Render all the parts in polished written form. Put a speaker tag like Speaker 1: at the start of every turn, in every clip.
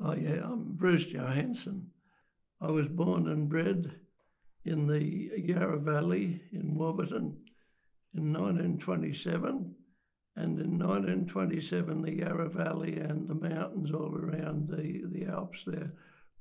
Speaker 1: Oh yeah, I'm Bruce Johanssen. I was born and bred in the Yarra Valley in Warburton in 1927, and in 1927 the Yarra Valley and the mountains all around the Alps there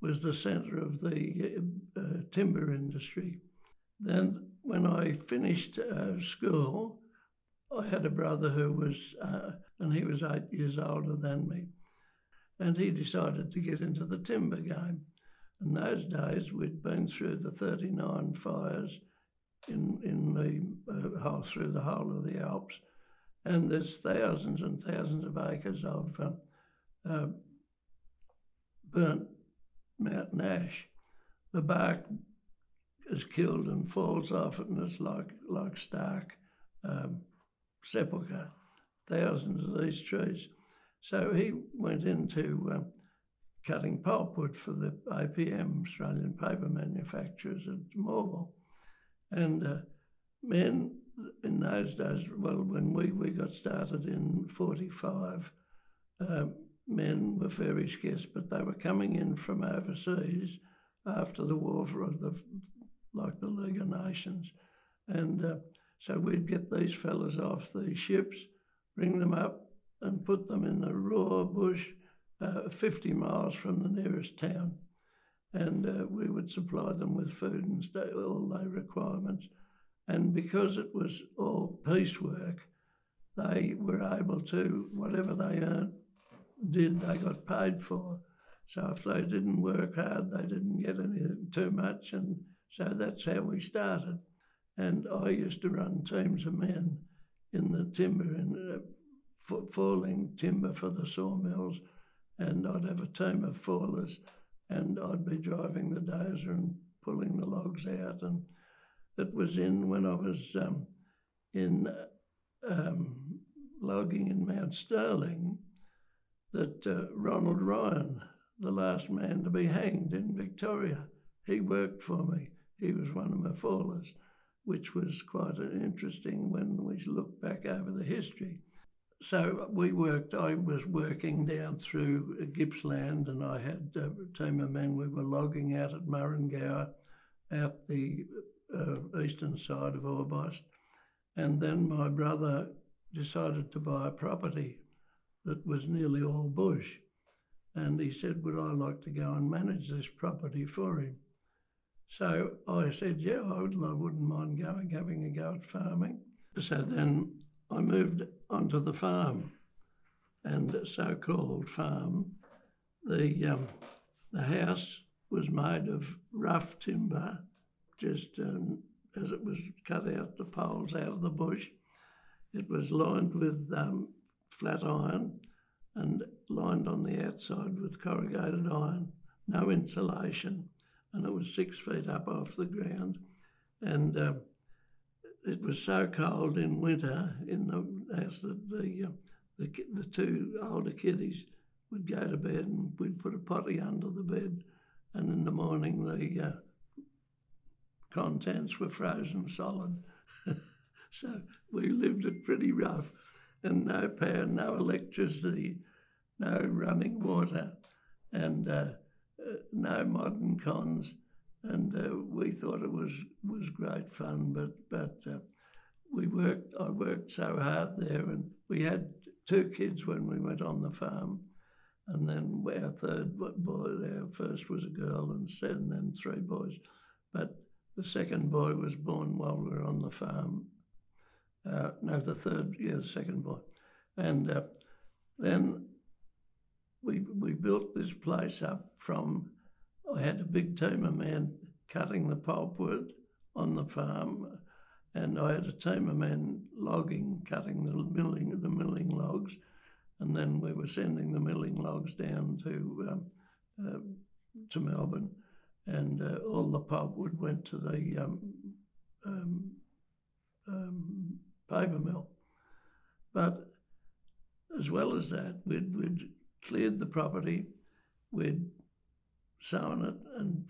Speaker 1: was the centre of the timber industry. Then when I finished school, I had a brother who was, and he was 8 years older than me, and he decided to get into the timber game. In those days, we'd been through the 39 fires in the through the whole of the Alps, and there's thousands and thousands of acres of burnt mountain ash. The bark is killed and falls off it, and it's like stark sepulchre, thousands of these trees. So he went into cutting pulpwood for the APM, Australian Paper Manufacturers at Morville. And men in those days, well, when we got started in 45, men were very scarce, but they were coming in from overseas after the war for like the League of Nations. And so we'd get these fellas off these ships, bring them up and put them in the raw bush 50 miles from the nearest town. And we would supply them with food and all their requirements. And because it was all piecework, they were able to, whatever they they got paid for. So if they didn't work hard, they didn't get anything too much. And so that's how we started. And I used to run teams of men in the timber, in falling timber for the sawmills. And I'd have a team of fallers, and I'd be driving the dozer and pulling the logs out. And it was when I was in logging in Mount Sterling that Ronald Ryan, the last man to be hanged in Victoria, he worked for me. He was one of my fallers, which was quite interesting when we look back over the history. So I was working down through Gippsland, and I had a team of men. We were logging out at Murrungower, out the eastern side of Orbost. And then my brother decided to buy a property that was nearly all bush. And he said, would I like to go and manage this property for him? So I said, yeah, I wouldn't mind having a go at farming. So then I moved onto the farm, and so-called farm. The house was made of rough timber, just as it was cut out, the poles out of the bush. It was lined with flat iron and lined on the outside with corrugated iron, no insulation, and it was 6 feet up off the ground. And it was so cold in winter in the house that the two older kiddies would go to bed, and we'd put a potty under the bed, and in the morning the contents were frozen solid. So we lived it pretty rough, and no power, no electricity, no running water, and no modern cons. And we thought it was great fun, but I worked so hard there, and we had 2 kids when we went on the farm, and then our third boy, our first was a girl, and then 3 boys, but the second boy was born while we were on the farm. The second boy, and then we built this place up from. I had a big team of men cutting the pulpwood on the farm, and I had a team of men logging, cutting the milling logs, and then we were sending the milling logs down to Melbourne, and all the pulpwood went to the paper mill. But as well as that, we'd cleared the property, we'd sown it and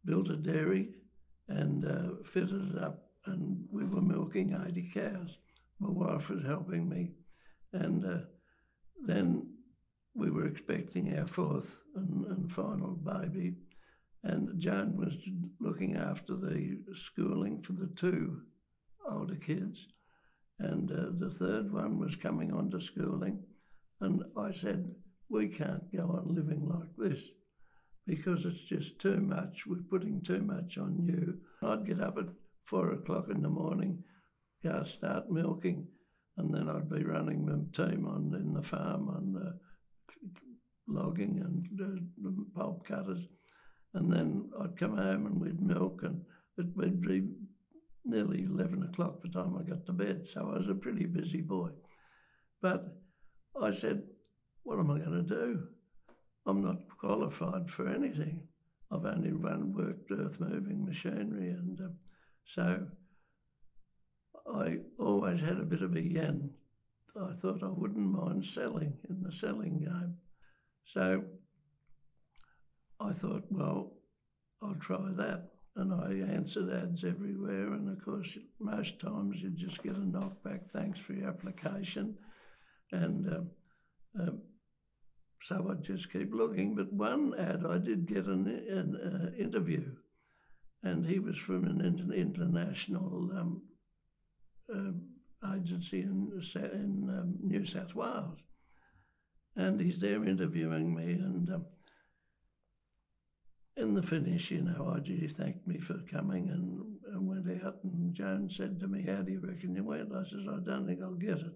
Speaker 1: built a dairy and fitted it up, and we were milking 80 cows. My wife was helping me, and then we were expecting our fourth and final baby, and Joan was looking after the schooling for the two older kids, and the third one was coming on to schooling, and I said, we can't go on living like this because it's just too much. We're putting too much on you. I'd get up at 4 o'clock in the morning, go start milking, and then I'd be running my team in the farm on logging and the pulp cutters, and then I'd come home and we'd milk, and it would be nearly 11 o'clock by the time I got to bed, so I was a pretty busy boy. But I said, what am I going to do? I'm not qualified for anything. I've only worked earth-moving machinery, and so I always had a bit of a yen. I thought I wouldn't mind selling in the selling game. So I thought, well, I'll try that. And I answered ads everywhere, and of course, most times you just get a knockback, thanks for your application. And so I'd just keep looking. But one ad, I did get an interview, and he was from an international agency in New South Wales. And he's there interviewing me, and in the finish, IG thanked me for coming and went out, and Joan said to me, how do you reckon you went? I said, I don't think I'll get it.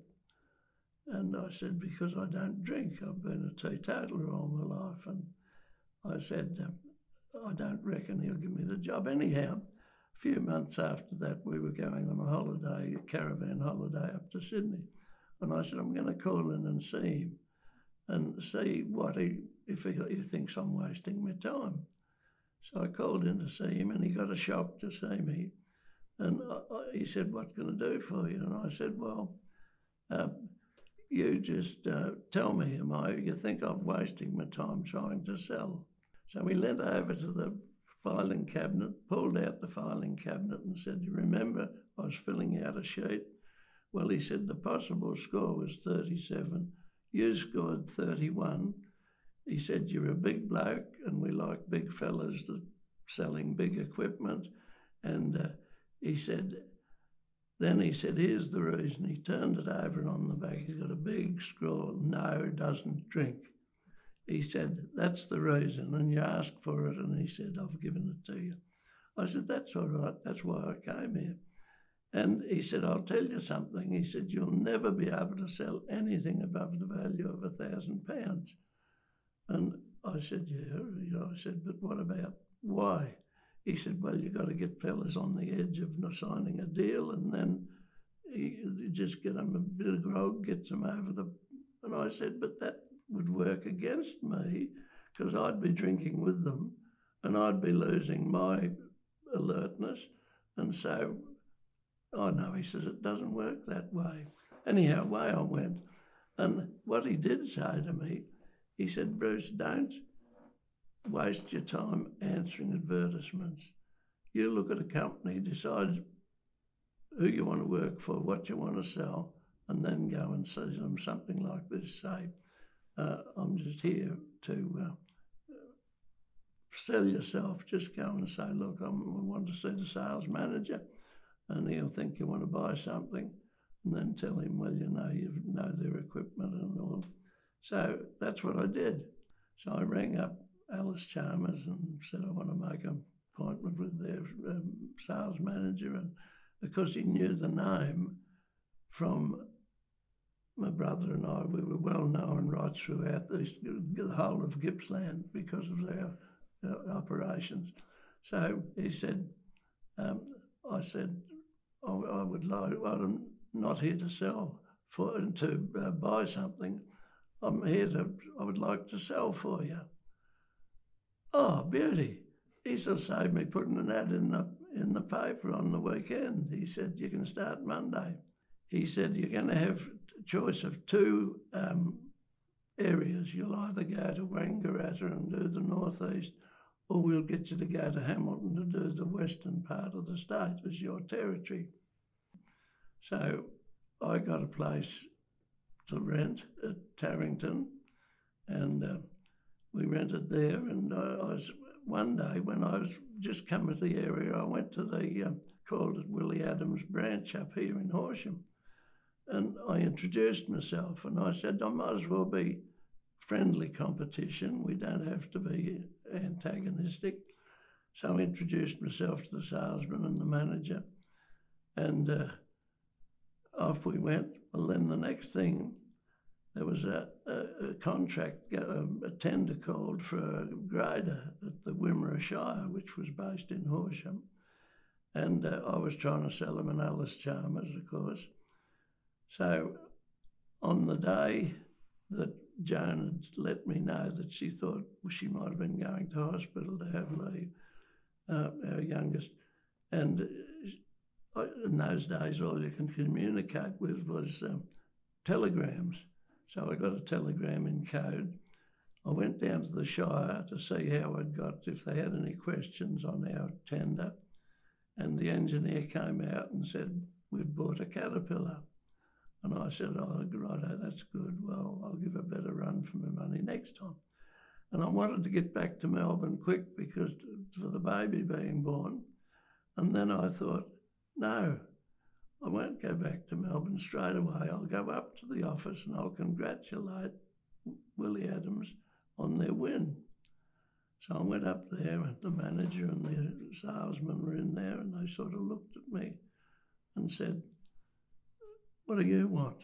Speaker 1: And I said, because I don't drink. I've been a teetotaler all my life. And I said, I don't reckon he'll give me the job. Anyhow, a few months after that, we were going on a holiday, a caravan holiday up to Sydney. And I said, I'm going to call in and see him and see if he thinks I'm wasting my time. So I called in to see him, and he got a shock to see me. And he said, what can I do for you? And I said, well, you just tell me, you think I'm wasting my time trying to sell? So we leant over to the filing cabinet, pulled out the filing cabinet and said, you remember I was filling out a sheet? Well, he said the possible score was 37. You scored 31. He said, you're a big bloke and we like big fellas that selling big equipment. And he said, here's the reason. He turned it over, and on the back he's got a big scroll, no, doesn't drink. He said, that's the reason, and you asked for it, and he said, I've given it to you. I said, that's all right, that's why I came here. And he said, I'll tell you something. He said, you'll never be able to sell anything above the value of £1,000. And I said, yeah, I said, but what about why? He said, well, you've got to get fellas on the edge of not signing a deal, and then you just get them a bit of grog, gets them over the... And I said, but that would work against me because I'd be drinking with them and I'd be losing my alertness. And so, no, he says, it doesn't work that way. Anyhow, away I went. And what he did say to me, he said, Bruce, don't waste your time answering advertisements. You look at a company, decide who you want to work for, what you want to sell, and then go and say them something like this. Say, I'm just here to sell yourself. Just go and say, look, I want to see the sales manager, and he'll think you want to buy something, and then tell him, well, you know their equipment and all. So that's what I did. So I rang up Alice Chalmers and said, I want to make an appointment with their sales manager. And because he knew the name from my brother and I, we were well known right throughout the whole of Gippsland because of our operations. So he said, I said, I would like, I'm not here to sell to buy something. I'm here I would like to sell for you. Oh, beauty. He sort of saved me putting an ad in the paper on the weekend. He said, you can start Monday. He said, you're going to have a choice of two areas. You'll either go to Wangaratta and do the northeast, or we'll get you to go to Hamilton to do the western part of the state as your territory. So I got a place to rent at Tarrington, and we rented there. And one day when I was just coming to the area, I went to the called it Willie Adams branch up here in Horsham, and I introduced myself, and I said I might as well be friendly competition. We don't have to be antagonistic. So I introduced myself to the salesman and the manager, and off we went. Well, then the next thing, there was a contract, a tender called for a grader at the Wimmera Shire, which was based in Horsham. And I was trying to sell them an Alice Chalmers, of course. So on the day that Joan had let me know that she thought she might have been going to hospital to have leave, our youngest, and in those days all you can communicate with was telegrams. So I got a telegram in code. I went down to the Shire to see how I'd got, if they had any questions on our tender, and the engineer came out and said, "We've bought a Caterpillar." And I said, "Oh, righto, that's good. Well, I'll give a better run for my money next time." And I wanted to get back to Melbourne quick because for the baby being born. And then I thought, no, I won't go back to Melbourne straight away. I'll go up to the office and I'll congratulate Willie Adams on their win. So I went up there, and the manager and the salesman were in there, and they sort of looked at me and said, "What do you want?"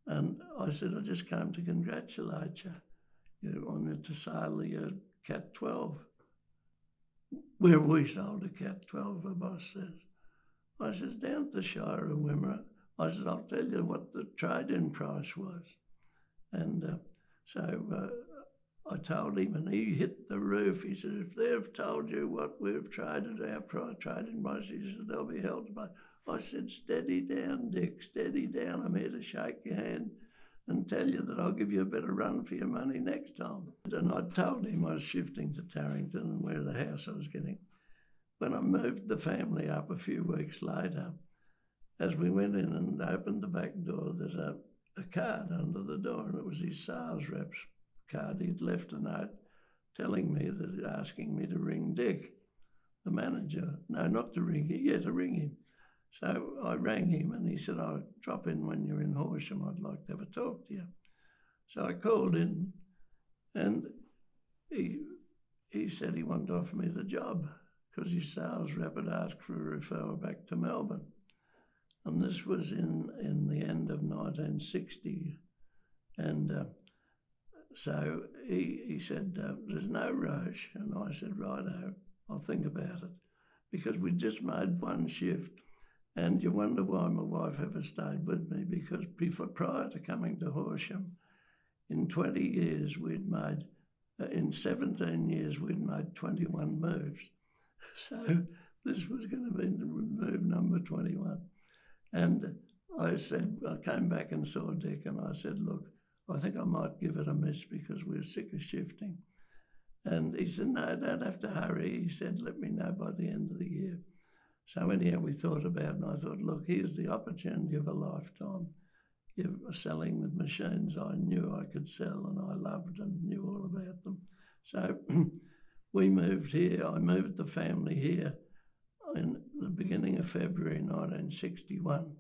Speaker 1: And I said, "I just came to congratulate you. You wanted to sail the Cat 12. Where we sold a Cat 12, the boss says. I says, "Down at the Shire of Wimmera." I said, "I'll tell you what the trade-in price was." And so I told him, and he hit the roof. He said, "If they've told you what we've traded our trade-in price," he said, "they'll be held to pay." I said, "Steady down, Dick, steady down. I'm here to shake your hand and tell you that I'll give you a better run for your money next time." And I told him I was shifting to Tarrington and where the house I was getting. When I moved the family up a few weeks later, as we went in and opened the back door, there's a card under the door, and it was his sales rep's card. He'd left a note telling me that, asking me to ring Dick, the manager. No, not to ring him, to ring him. So I rang him, and he said, "I'll drop in when you're in Horsham. I'd like to have a talk to you." So I called in, and he said he wanted to offer me the job because his sales rep had asked for a referral back to Melbourne. And this was in the end of 1960. And so he said, "There's no rush." And I said, "Righto, I'll think about it." Because we'd just made one shift. And you wonder why my wife ever stayed with me, because prior to coming to Horsham, in 20 years we'd made, in 17 years we'd made 21 moves. So this was going to be move number 21. And I came back and saw Dick, and I said, "Look, I think I might give it a miss because we're sick of shifting." And he said, "No, don't have to hurry." He said, "Let me know by the end of the year." So anyhow, we thought about it, and I thought, look, here's the opportunity of a lifetime. You're selling the machines I knew I could sell and I loved and knew all about them. So we moved here. I moved the family here in the beginning of February 1961.